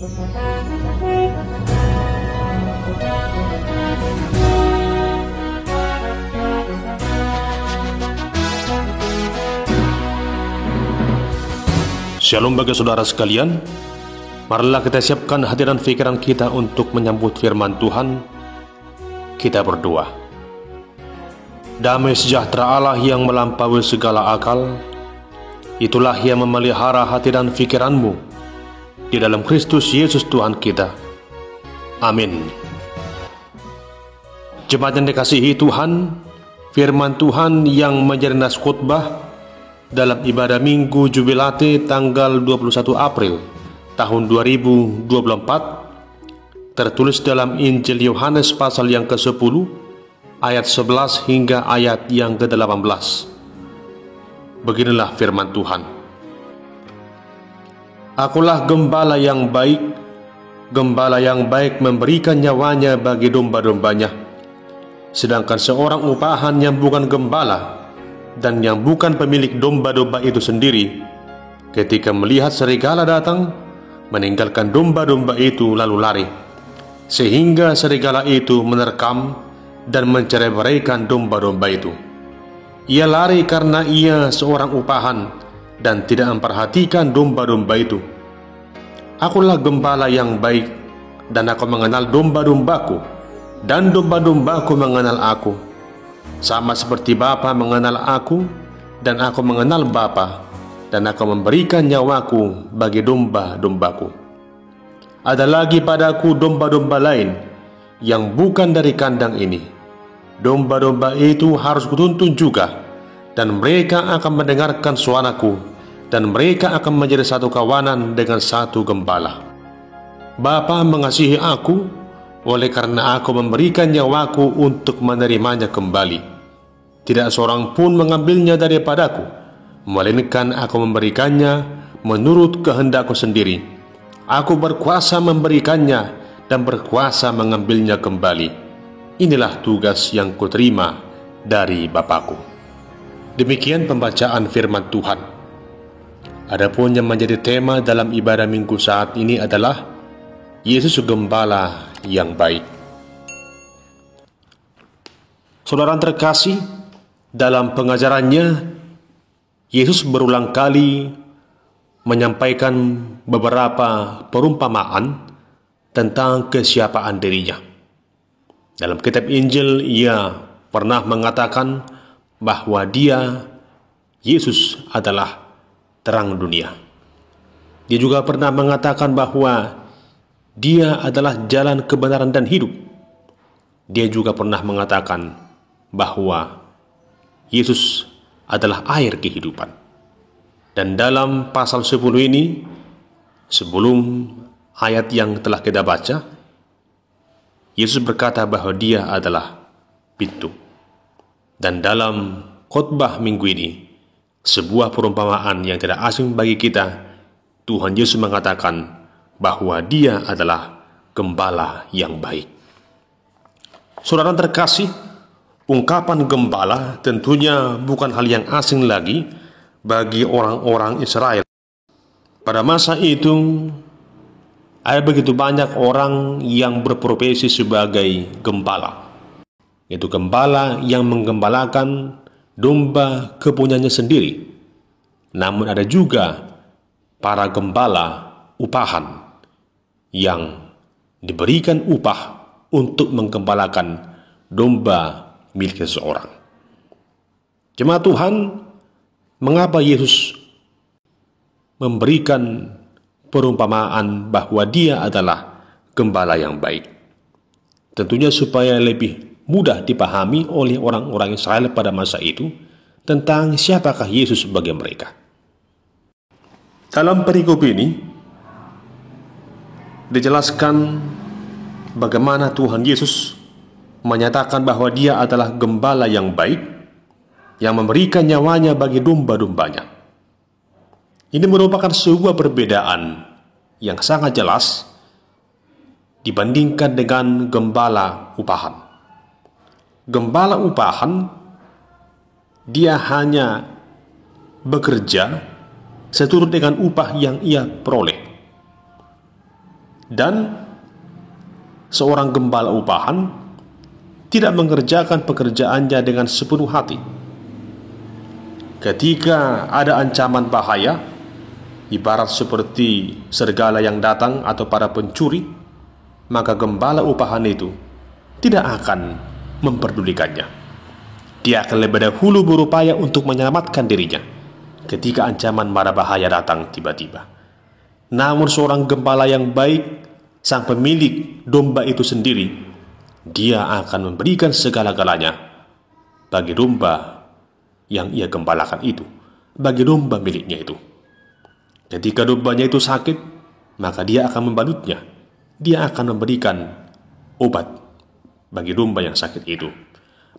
Shalom bagi saudara sekalian. Marilah kita siapkan hati dan pikiran kita untuk menyambut firman Tuhan. Kita berdoa. Damai sejahtera Allah yang melampaui segala akal, itulah yang memelihara hati dan pikiranmu di dalam Kristus Yesus Tuhan kita. Amin. Jemaat yang dikasihi Tuhan, firman Tuhan yang menjadi nas khotbah dalam ibadah Minggu Jubilate tanggal 21 April tahun 2024 tertulis dalam Injil Yohanes pasal yang ke-10 ayat 11 hingga ayat yang ke-18. Beginilah firman Tuhan. Akulah gembala yang baik. Gembala yang baik memberikan nyawanya bagi domba-dombanya. Sedangkan seorang upahan yang bukan gembala dan yang bukan pemilik domba-domba itu sendiri, ketika melihat serigala datang, meninggalkan domba-domba itu lalu lari, sehingga serigala itu menerkam dan mencerai-beraikan domba-domba itu. Ia lari karena ia seorang upahan dan tidak memperhatikan domba-domba itu. Akulah gembala yang baik, dan aku mengenal domba-dombaku, dan domba-dombaku mengenal aku. Sama seperti Bapa mengenal aku, dan aku mengenal Bapa, dan aku memberikan nyawaku bagi domba-dombaku. Ada lagi padaku domba-domba lain yang bukan dari kandang ini. Domba-domba itu harus kutuntun juga, dan mereka akan mendengarkan suaraku, dan mereka akan menjadi satu kawanan dengan satu gembala. Bapa mengasihi aku, oleh karena aku memberikan nyawaku untuk menerimanya kembali. Tidak seorang pun mengambilnya daripadaku, melainkan aku memberikannya menurut kehendakku sendiri. Aku berkuasa memberikannya dan berkuasa mengambilnya kembali. Inilah tugas yang kuterima dari Bapakku. Demikian pembacaan firman Tuhan. Adapun yang menjadi tema dalam ibadah Minggu saat ini adalah Yesus Gembala yang baik. Saudara terkasih, dalam pengajarannya, Yesus berulang kali menyampaikan beberapa perumpamaan tentang kesiapaan dirinya. Dalam kitab Injil, ia pernah mengatakan bahwa dia, Yesus, adalah terang dunia. Dia juga pernah mengatakan bahwa dia adalah jalan kebenaran dan hidup. Dia juga pernah mengatakan bahwa Yesus adalah air kehidupan. Dan dalam pasal 10 ini, sebelum ayat yang telah kita baca, Yesus berkata bahwa dia adalah pintu. Dan dalam khotbah minggu ini, sebuah perumpamaan yang tidak asing bagi kita, Tuhan Yesus mengatakan bahwa dia adalah gembala yang baik. Saudara terkasih, ungkapan gembala tentunya bukan hal yang asing lagi bagi orang-orang Israel. Pada masa itu, ada begitu banyak orang yang berprofesi sebagai gembala, yaitu gembala yang menggembalakan domba kepunyaannya sendiri. Namun ada juga para gembala upahan yang diberikan upah untuk menggembalakan domba milik seseorang. Jemaat Tuhan, mengapa Yesus memberikan perumpamaan bahwa dia adalah gembala yang baik? Tentunya supaya lebih mudah dipahami oleh orang-orang Israel pada masa itu tentang siapakah Yesus bagi mereka. Dalam perikop ini dijelaskan bagaimana Tuhan Yesus menyatakan bahwa dia adalah gembala yang baik yang memberikan nyawanya bagi domba-dombanya. Ini merupakan sebuah perbedaan yang sangat jelas dibandingkan dengan gembala upahan. Gembala upahan, dia hanya bekerja seturut dengan upah yang ia peroleh. Dan seorang gembala upahan tidak mengerjakan pekerjaannya dengan sepenuh hati. Ketika ada ancaman bahaya, ibarat seperti serigala yang datang atau para pencuri, maka gembala upahan itu tidak akan memperdulikannya. Dia akan lebih dahulu berupaya untuk menyelamatkan dirinya ketika ancaman mara bahaya datang tiba-tiba. Namun seorang gembala yang baik, sang pemilik domba itu sendiri, dia akan memberikan segala-galanya bagi domba yang ia gembalakan itu, bagi domba miliknya itu. Ketika dombanya itu sakit, maka dia akan membalutnya. Dia akan memberikan obat bagi domba yang sakit itu.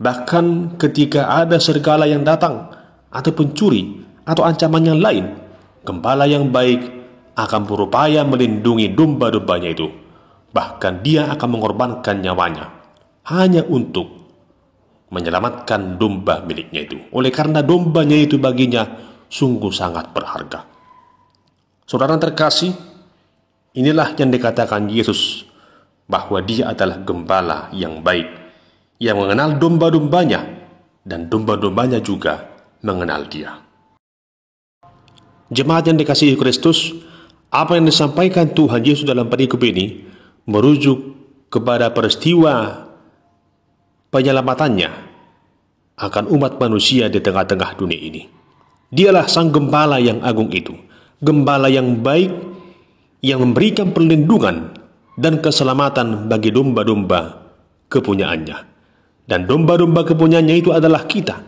Bahkan ketika ada serigala yang datang, atau pencuri, atau ancaman yang lain, gembala yang baik akan berupaya melindungi domba-dombanya itu. Bahkan dia akan mengorbankan nyawanya hanya untuk menyelamatkan domba miliknya itu. Oleh karena dombanya itu baginya sungguh sangat berharga. Saudara terkasih, inilah yang dikatakan Yesus, bahwa dia adalah gembala yang baik, yang mengenal domba-dombanya, dan domba-dombanya juga mengenal dia. Jemaat yang dikasihi Kristus, apa yang disampaikan Tuhan Yesus dalam perikop ini merujuk kepada peristiwa penyelamatannya akan umat manusia di tengah-tengah dunia ini. Dialah sang gembala yang agung itu, gembala yang baik, yang memberikan perlindungan dan keselamatan bagi domba-domba kepunyaannya. Dan domba-domba kepunyaannya itu adalah kita,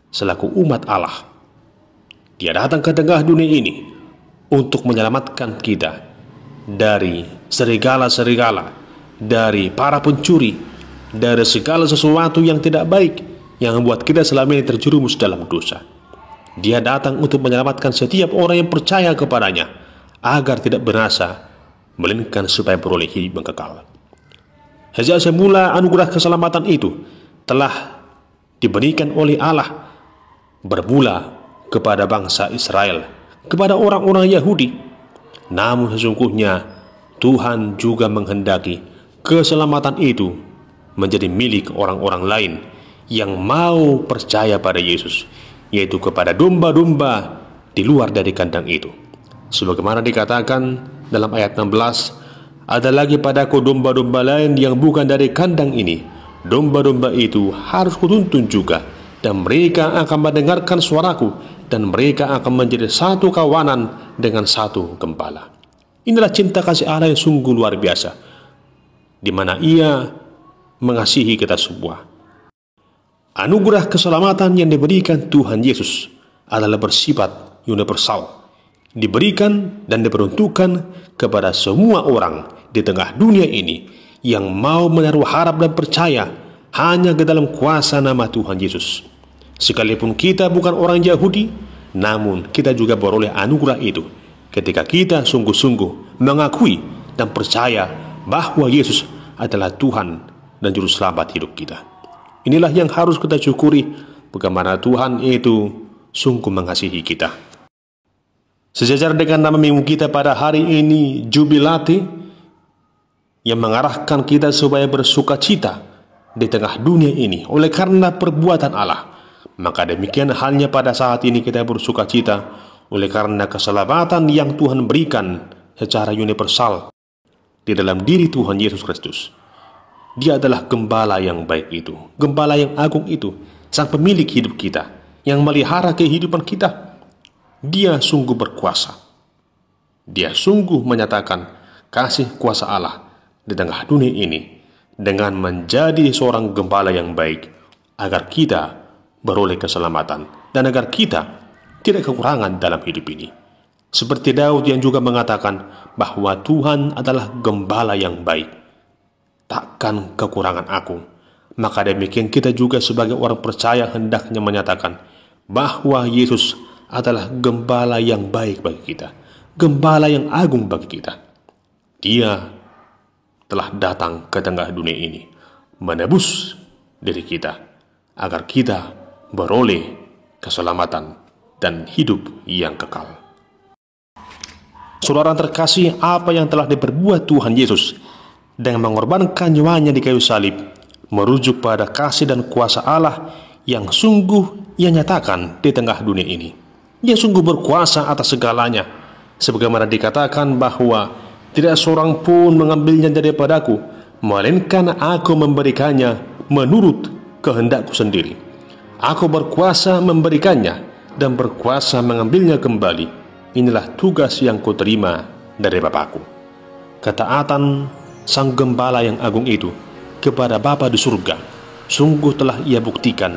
selaku umat Allah. Dia datang ke tengah dunia ini untuk menyelamatkan kita dari serigala-serigala, dari para pencuri, dari segala sesuatu yang tidak baik yang membuat kita selama ini terjerumus dalam dosa. Dia datang untuk menyelamatkan setiap orang yang percaya kepadanya, agar tidak binasa, melainkan supaya beroleh hidup yang kekal. Sejak semula anugerah keselamatan itu telah diberikan oleh Allah bermula kepada bangsa Israel, kepada orang-orang Yahudi. Namun sesungguhnya Tuhan juga menghendaki keselamatan itu menjadi milik orang-orang lain yang mau percaya pada Yesus, yaitu kepada domba-domba di luar dari kandang itu. Sebagaimana dikatakan dalam ayat 16, ada lagi padaku domba-domba lain yang bukan dari kandang ini. Domba-domba itu harus kutuntun juga, dan mereka akan mendengarkan suaraku, dan mereka akan menjadi satu kawanan dengan satu gembala. Inilah cinta kasih Allah yang sungguh luar biasa, di mana Ia mengasihi kita semua. Anugerah keselamatan yang diberikan Tuhan Yesus adalah bersifat universal, diberikan dan diperuntukkan kepada semua orang di tengah dunia ini yang mau menaruh harap dan percaya hanya ke dalam kuasa nama Tuhan Yesus. Sekalipun kita bukan orang Yahudi, namun kita juga beroleh anugerah itu ketika kita sungguh-sungguh mengakui dan percaya bahwa Yesus adalah Tuhan dan Juru Selamat hidup kita. Inilah yang harus kita syukuri, bagaimana Tuhan itu sungguh mengasihi kita. Sejajar dengan nama minggu kita pada hari ini, Jubilate, yang mengarahkan kita supaya bersuka cita di tengah dunia ini oleh karena perbuatan Allah. Maka demikian halnya pada saat ini kita bersuka cita oleh karena keselamatan yang Tuhan berikan secara universal di dalam diri Tuhan Yesus Kristus. Dia adalah gembala yang baik itu, gembala yang agung itu, sang pemilik hidup kita, yang melihara kehidupan kita. Dia sungguh berkuasa. Dia sungguh menyatakan kasih kuasa Allah di tengah dunia ini dengan menjadi seorang gembala yang baik, agar kita beroleh keselamatan dan agar kita tidak kekurangan dalam hidup ini. Seperti Daud yang juga mengatakan bahwa Tuhan adalah gembala yang baik, takkan kekurangan aku. Maka demikian kita juga sebagai orang percaya hendaknya menyatakan bahwa Yesus adalah gembala yang baik bagi kita, gembala yang agung bagi kita. Dia telah datang ke tengah dunia ini menebus diri kita agar kita beroleh keselamatan dan hidup yang kekal. Saudara terkasih, apa yang telah diperbuat Tuhan Yesus dengan mengorbankan nyawanya di kayu salib merujuk pada kasih dan kuasa Allah yang sungguh Ia nyatakan di tengah dunia ini. Dia sungguh berkuasa atas segalanya, sebagaimana dikatakan bahwa tidak seorang pun mengambilnya daripadaku, melainkan aku memberikannya menurut kehendakku sendiri. Aku berkuasa memberikannya dan berkuasa mengambilnya kembali. Inilah tugas yang kuterima dari Bapakku. Ketaatan Sang Gembala yang agung itu kepada Bapa di surga sungguh telah Ia buktikan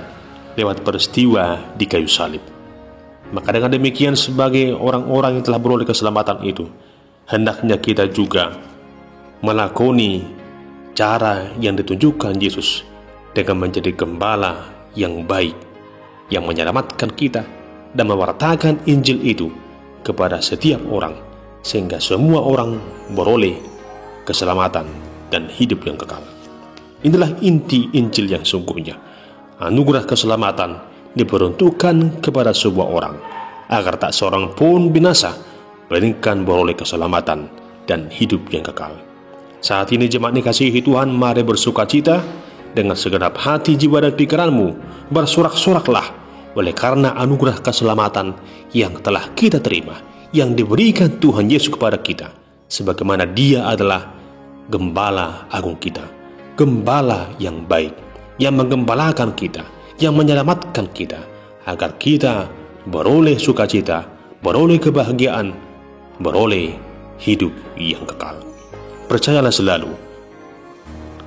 lewat peristiwa di kayu salib. Maka dengan demikian, sebagai orang-orang yang telah beroleh keselamatan itu, hendaknya kita juga melakoni cara yang ditunjukkan Yesus dengan menjadi gembala yang baik, yang menyelamatkan kita dan mewartakan Injil itu kepada setiap orang, sehingga semua orang beroleh keselamatan dan hidup yang kekal. Inilah inti Injil yang sungguhnya. Anugerah keselamatan diperuntukkan kepada sebuah orang, agar tak seorang pun binasa, melainkan beroleh keselamatan dan hidup yang kekal. Saat ini jemaat dikasihi Tuhan, mari bersukacita dengan segenap hati, jiwa, dan pikiranmu. Bersorak-soraklah oleh karena anugerah keselamatan yang telah kita terima, yang diberikan Tuhan Yesus kepada kita, sebagaimana Dia adalah Gembala agung kita, Gembala yang baik, yang menggembalakan kita, yang menyelamatkan kita, agar kita beroleh sukacita, beroleh kebahagiaan, beroleh hidup yang kekal. Percayalah selalu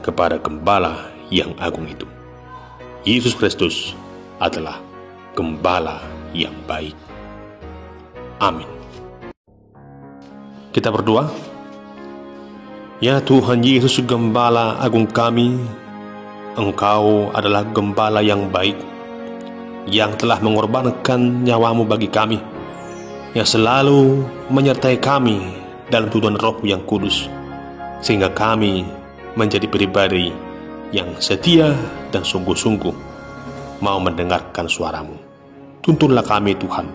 kepada Gembala yang agung itu. Yesus Kristus adalah Gembala yang baik. Amin. Kita berdoa. Ya Tuhan Yesus, Gembala agung kami, Engkau adalah Gembala yang baik, yang telah mengorbankan nyawamu bagi kami, yang selalu menyertai kami dalam tuntunan Roh yang kudus, sehingga kami menjadi pribadi yang setia dan sungguh-sungguh mau mendengarkan suaramu. Tuntunlah kami Tuhan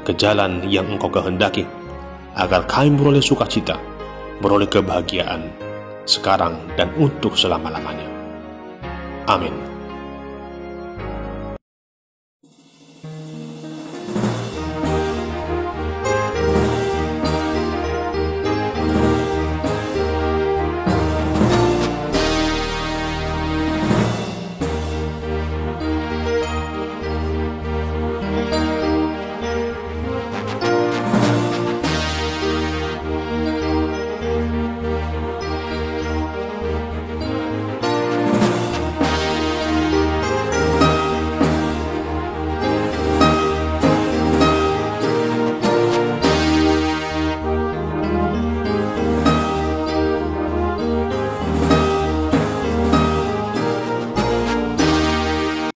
ke jalan yang Engkau kehendaki, agar kami beroleh sukacita, beroleh kebahagiaan sekarang dan untuk selama-lamanya. Amin.